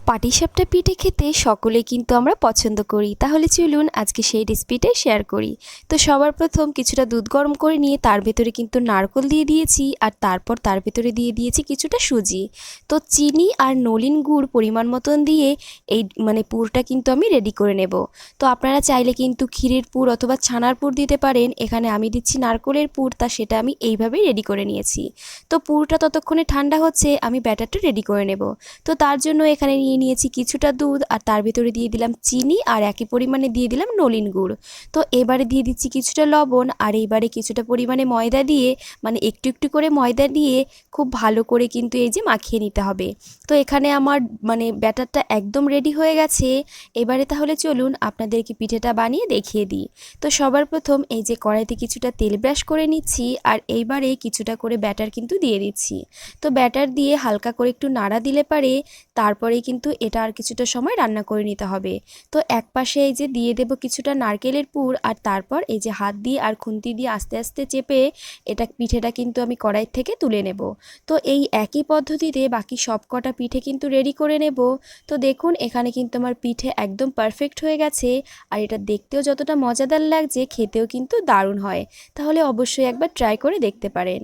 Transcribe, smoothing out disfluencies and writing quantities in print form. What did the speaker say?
পাটিসাপটা পিঠে খেতে সকলে কিন্তু আমরা পছন্দ করি। তাহলে চলুন আজকে সেই রেসিপিটাই শেয়ার করি। তো সবার প্রথম কিছুটা দুধ গরম করে নিয়ে তার ভেতরে কিন্তু নারকেল দিয়ে দিয়েছি, আর তারপর তার ভেতরে দিয়ে দিয়েছি কিছুটা সুজি। তো চিনি আর নলেন গুড় পরিমাণ মতন দিয়ে এই পুরটা কিন্তু আমি রেডি করে নেব। তো আপনারা চাইলে কিন্তু ক্ষীরের পুর অথবা ছানার পুর দিতে পারেন। এখানে আমি দিচ্ছি নারকেলের পুর, তা সেটা আমি এইভাবেই রেডি করে নিয়েছি। তো পুরটা ততক্ষণে ঠান্ডা হচ্ছে, আমি ব্যাটারটা রেডি করে নেব। তো তার জন্য এখানে নিয়ে নিয়েছি কিছুটা দুধ, আর তার ভিতরে দিয়ে দিলাম চিনি, আর একই পরিমাণে দিয়ে দিলাম নলেন গুড়। তো এবারে দিয়ে দিচ্ছি কিছুটা লবণ, আর এইবারে কিছুটা পরিমাণে ময়দা দিয়ে একটু একটু করে ময়দা দিয়ে খুব ভালো করে কিন্তু এই যে মাখিয়ে নিতে হবে। তো এখানে আমার ব্যাটারটা একদম রেডি হয়ে গেছে। এবারে তাহলে চলুন আপনাদেরকে পিঠেটা বানিয়ে দেখিয়ে দিই। তো সবার প্রথম এই যে কড়াইতে কিছুটা তেল ব্রাশ করে নিচ্ছি, আর এইবারে কিছুটা করে ব্যাটার কিন্তু দিয়ে দিচ্ছি। তো ব্যাটার দিয়ে হালকা করে একটু নাড়া দিলে পারে তারপরে কিন্তু এটা আর কিছুটা সময় রান্না করে নিতে হবে। তো এক পাশে এই যে দিয়ে দেব কিছুটা নারকেলের পুর, আর তারপর এই যে হাত দিয়ে আর খুন্তি দিয়ে আস্তে আস্তে চেপে পিঠেটা কিন্তু আমি কড়াই থেকে তুলে নেব। তো এই একই পদ্ধতিতে বাকি সব কটা পিঠে কিন্তু রেডি করে নেব। তো দেখুন এখানে কিন্তু আমার পিঠে একদম পারফেক্ট হয়ে গেছে, আর এটা দেখতেও যতটা মজাদার লাগছে খেতেও কিন্তু দারুণ হয়। তাহলে অবশ্যই একবার ট্রাই করে দেখতে পারেন।